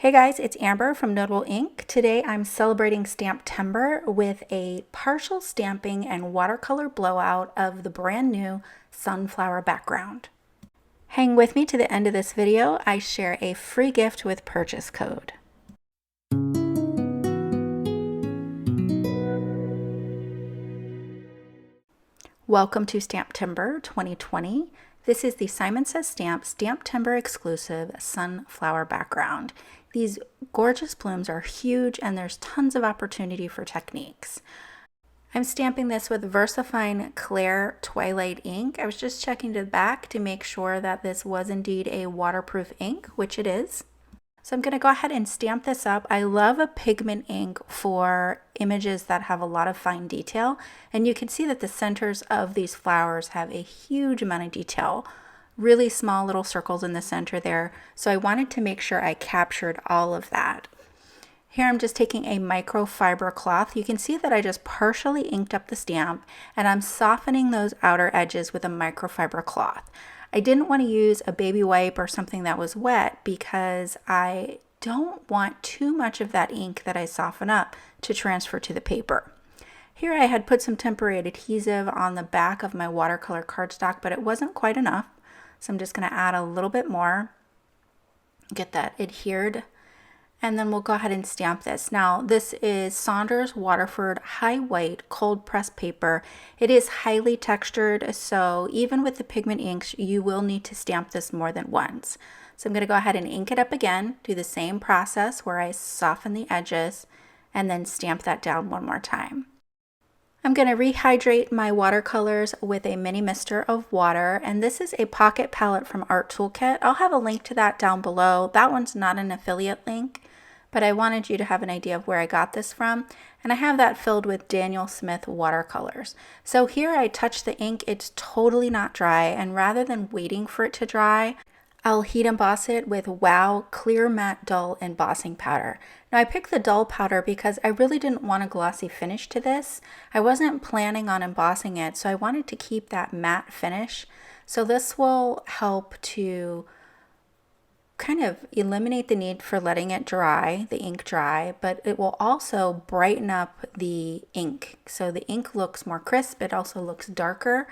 Hey guys, it's Amber from Notable Ink. Today I'm celebrating Stamptember with a partial stamping and watercolor blowout of the brand new sunflower background. Hang with me to the end of this video. I share a free gift with purchase code. Welcome to Stamptember 2020. This is the Simon Says Stamp Stamptember exclusive sunflower background. These gorgeous blooms are huge and there's tons of opportunity for techniques. I'm stamping this with VersaFine Clair Twilight ink. I was just checking the back to make sure that this was indeed a waterproof ink, which it is. So I'm going to go ahead and stamp this up. I love a pigment ink for images that have a lot of fine detail. And you can see that the centers of these flowers have a huge amount of detail. Really small little circles in the center there. So I wanted to make sure I captured all of that. Here I'm just taking a microfiber cloth. You can see that I just partially inked up the stamp and I'm softening those outer edges with a microfiber cloth. I didn't want to use a baby wipe or something that was wet because I don't want too much of that ink that I soften up to transfer to the paper. Here I had put some temporary adhesive on the back of my watercolor cardstock, but it wasn't quite enough. So I'm just going to add a little bit more, get that adhered, and then we'll go ahead and stamp this. Now this is Saunders Waterford High White cold pressed paper. It is highly textured, so even with the pigment inks, you will need to stamp this more than once. So I'm going to go ahead and ink it up again, do the same process where I soften the edges and then stamp that down one more time. I'm going to rehydrate my watercolors with a mini mister of water, and this is a pocket palette from Art Toolkit. I'll have a link to that down below. That one's not an affiliate link, but I wanted you to have an idea of where I got this from. And I have that filled with Daniel Smith watercolors. So here I touch the ink, it's totally not dry, and rather than waiting for it to dry, I'll heat emboss it with Wow Clear Matte Dull Embossing Powder. Now I picked the dull powder because I really didn't want a glossy finish to this. I wasn't planning on embossing it, so I wanted to keep that matte finish. So this will help to kind of eliminate the need for letting it dry, the ink dry, but it will also brighten up the ink. So the ink looks more crisp, it also looks darker.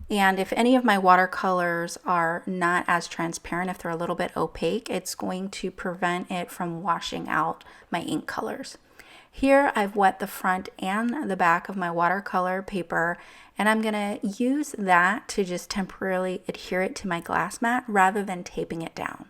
And if any of my watercolors are not as transparent, if they're a little bit opaque, it's going to prevent it from washing out my ink colors. Here I've wet the front and the back of my watercolor paper, and I'm going to use that to just temporarily adhere it to my glass mat rather than taping it down.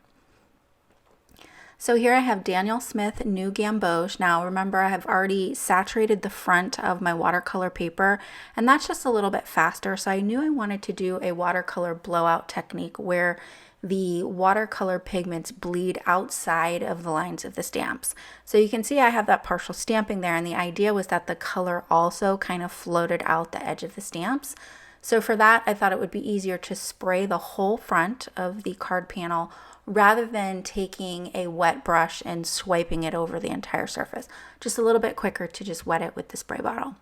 So here I have Daniel Smith New Gamboge. Now remember, I have already saturated the front of my watercolor paper, and that's just a little bit faster. So I knew I wanted to do a watercolor blowout technique where the watercolor pigments bleed outside of the lines of the stamps. So you can see I have that partial stamping there, and the idea was that the color also kind of floated out the edge of the stamps. So for that, I thought it would be easier to spray the whole front of the card panel rather than taking a wet brush and swiping it over the entire surface. Just a little bit quicker to just wet it with the spray bottle.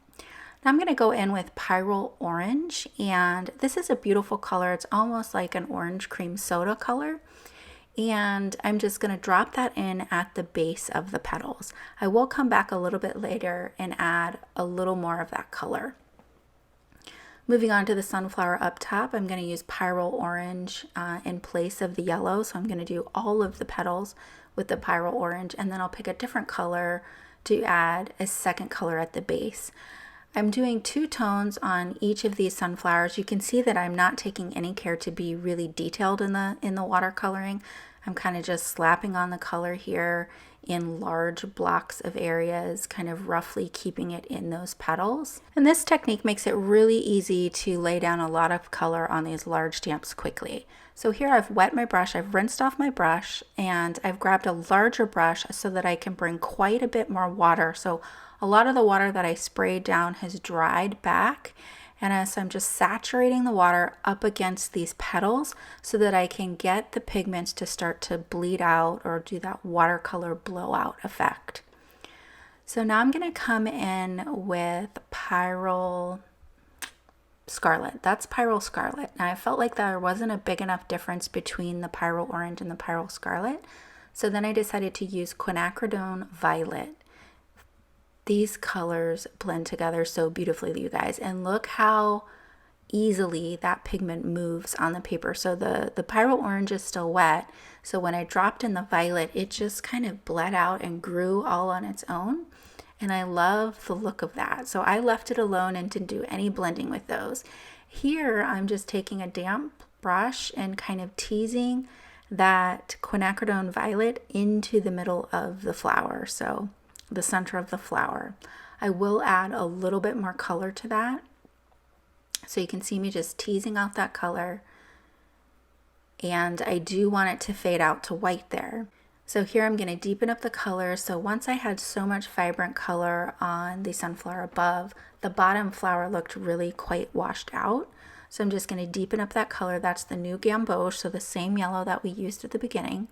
Now I'm going to go in with Pyrrole Orange, and this is a beautiful color. It's almost like an orange cream soda color. And I'm just going to drop that in at the base of the petals. I will come back a little bit later and add a little more of that color. Moving on to the sunflower up top, I'm going to use Pyrrole Orange in place of the yellow. So I'm going to do all of the petals with the Pyrrole Orange, and then I'll pick a different color to add a second color at the base. I'm doing two tones on each of these sunflowers. You can see that I'm not taking any care to be really detailed in the watercoloring. I'm kind of just slapping on the color here in large blocks of areas, kind of roughly keeping it in those petals. And this technique makes it really easy to lay down a lot of color on these large stamps quickly. So here I've wet my brush, I've rinsed off my brush, and I've grabbed a larger brush so that I can bring quite a bit more water. So a lot of the water that I sprayed down has dried back, and as I'm just saturating the water up against these petals so that I can get the pigments to start to bleed out or do that watercolor blowout effect. So now I'm going to come in with Pyrrole Scarlet. That's Pyrrole Scarlet. Now I felt like there wasn't a big enough difference between the Pyrrole Orange and the Pyrrole Scarlet. So then I decided to use Quinacridone Violet. These colors blend together so beautifully, you guys, and look how easily that pigment moves on the paper. So the Pyro Orange is still wet, so when I dropped in the violet, it just kind of bled out and grew all on its own, and I love the look of that. So I left it alone and didn't do any blending with those. Here I'm just taking a damp brush and kind of teasing that Quinacridone Violet into the middle of the flower, so the center of the flower. I will add a little bit more color to that. So you can see me just teasing out that color, and I do want it to fade out to white there. So here I'm going to deepen up the color. So once I had so much vibrant color on the sunflower above, the bottom flower looked really quite washed out. So I'm just going to deepen up that color. That's the new gamboge, so the same yellow that we used at the beginning.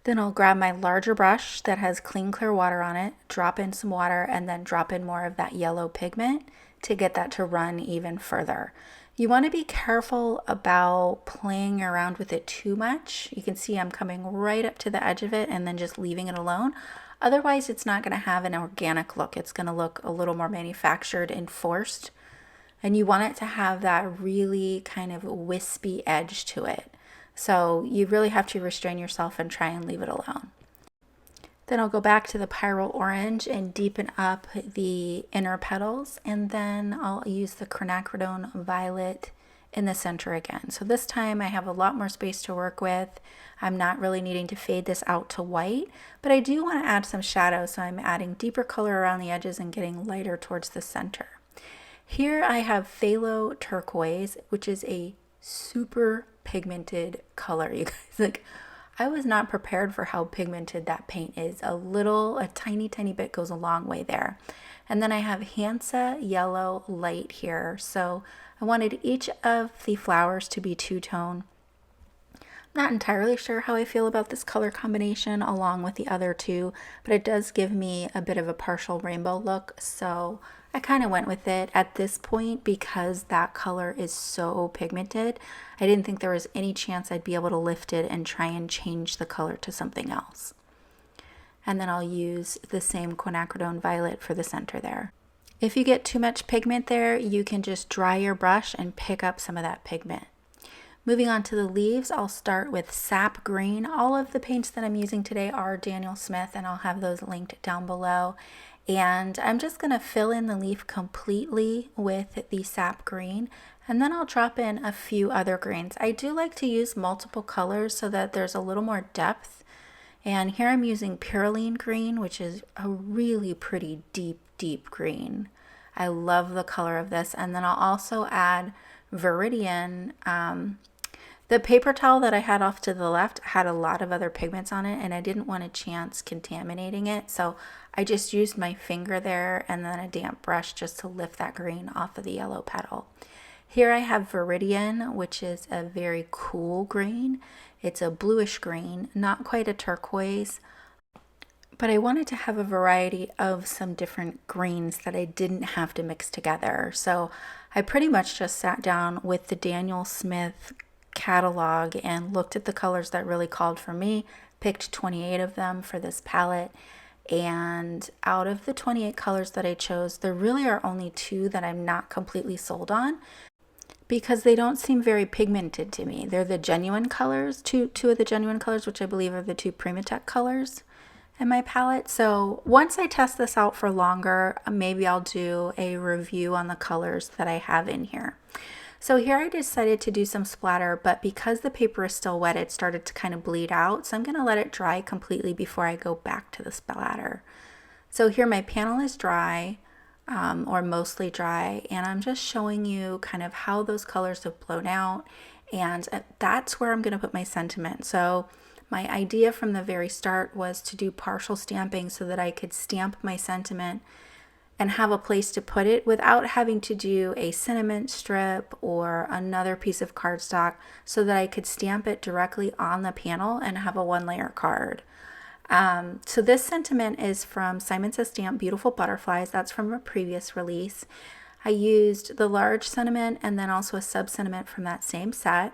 Then I'll grab my larger brush that has clean clear water on it, drop in some water, and then drop in more of that yellow pigment to get that to run even further. You want to be careful about playing around with it too much. You can see I'm coming right up to the edge of it and then just leaving it alone. Otherwise, it's not going to have an organic look. It's going to look a little more manufactured and forced. And you want it to have that really kind of wispy edge to it. So you really have to restrain yourself and try and leave it alone. Then I'll go back to the Pyro Orange and deepen up the inner petals, and then I'll use the Quinacridone Violet in the center again. So this time I have a lot more space to work with. I'm not really needing to fade this out to white, but I do want to add some shadow, so I'm adding deeper color around the edges and getting lighter towards the center. Here I have Phthalo Turquoise, which is a super pigmented color, you guys. Like, I was not prepared for how pigmented that paint is. A tiny bit goes a long way there. And then I have HANSA Yellow Light here. So I wanted each of the flowers to be two-tone. Not entirely sure how I feel about this color combination along with the other two, but it does give me a bit of a partial rainbow look, so I kind of went with it at this point because that color is so pigmented. I didn't think there was any chance I'd be able to lift it and try and change the color to something else. And then I'll use the same Quinacridone Violet for the center there. If you get too much pigment there, you can just dry your brush and pick up some of that pigment. Moving on to the leaves, I'll start with Sap Green. All of the paints that I'm using today are Daniel Smith, and I'll have those linked down below. And I'm just going to fill in the leaf completely with the Sap Green, and then I'll drop in a few other greens. I do like to use multiple colors so that there's a little more depth. And here I'm using Purulene Green, which is a really pretty deep green. I love the color of this. And then I'll also add Viridian. The paper towel that I had off to the left had a lot of other pigments on it, and I didn't want a chance contaminating it, so I just used my finger there and then a damp brush just to lift that green off of the yellow petal. Here I have Viridian, which is a very cool green. It's a bluish green, not quite a turquoise, but I wanted to have a variety of some different greens that I didn't have to mix together. So I pretty much just sat down with the Daniel Smith catalog and looked at the colors that really called for me, picked 28 of them for this palette, and out of the 28 colors that I chose, there really are only 2 that I'm not completely sold on because they don't seem very pigmented to me. They're the genuine colors, two of the genuine colors, which I believe are the 2 Primatech colors in my palette. So once I test this out for longer, maybe I'll do a review on the colors that I have in here. So here I decided to do some splatter, but because the paper is still wet, it started to kind of bleed out. So I'm going to let it dry completely before I go back to the splatter. So here my panel is dry, or mostly dry, and I'm just showing you kind of how those colors have blown out, and that's where I'm going to put my sentiment. So my idea from the very start was to do partial stamping so that I could stamp my sentiment and have a place to put it without having to do a sentiment strip or another piece of cardstock, so that I could stamp it directly on the panel and have a 1-layer card. So this sentiment is from Says Stamp Beautiful Butterflies. That's from a previous release. I used the large sentiment and then also a sub sentiment from that same set.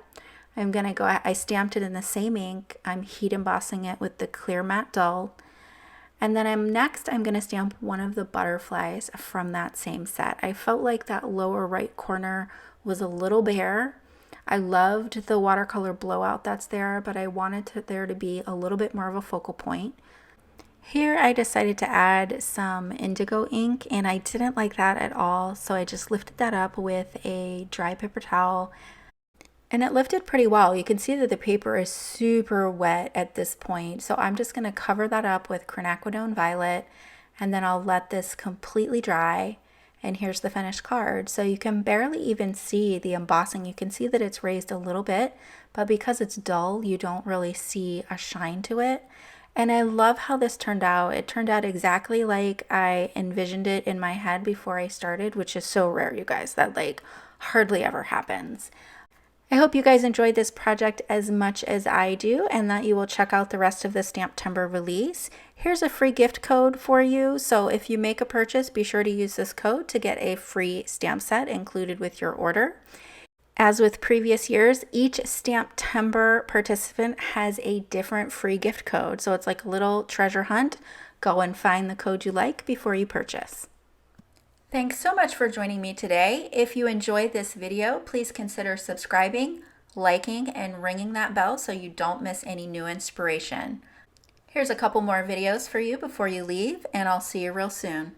I'm gonna go, I stamped it in the same ink. I'm heat embossing it with the clear matte dull. And then I'm gonna stamp one of the butterflies from that same set. I felt like that lower right corner was a little bare. I loved the watercolor blowout that's there, but I wanted there to be a little bit more of a focal point. Here I decided to add some indigo ink, and I didn't like that at all, so I just lifted that up with a dry paper towel, and it lifted pretty well. You can see that the paper is super wet at this point, so I'm just going to cover that up with Quinacridone Violet, and then I'll let this completely dry. And here's the finished card. So you can barely even see the embossing. You can see that it's raised a little bit, but because it's dull, you don't really see a shine to it. And I love how this turned out. It turned out exactly like I envisioned it in my head before I started, which is so rare, you guys. That like hardly ever happens. I hope you guys enjoyed this project as much as I do, and that you will check out the rest of the STAMPtember release. Here's a free gift code for you, so if you make a purchase, be sure to use this code to get a free stamp set included with your order. As with previous years, each STAMPtember participant has a different free gift code, so it's like a little treasure hunt. Go and find the code you like before you purchase. Thanks so much for joining me today. If you enjoyed this video, please consider subscribing, liking, and ringing that bell so you don't miss any new inspiration. Here's a couple more videos for you before you leave, and I'll see you real soon.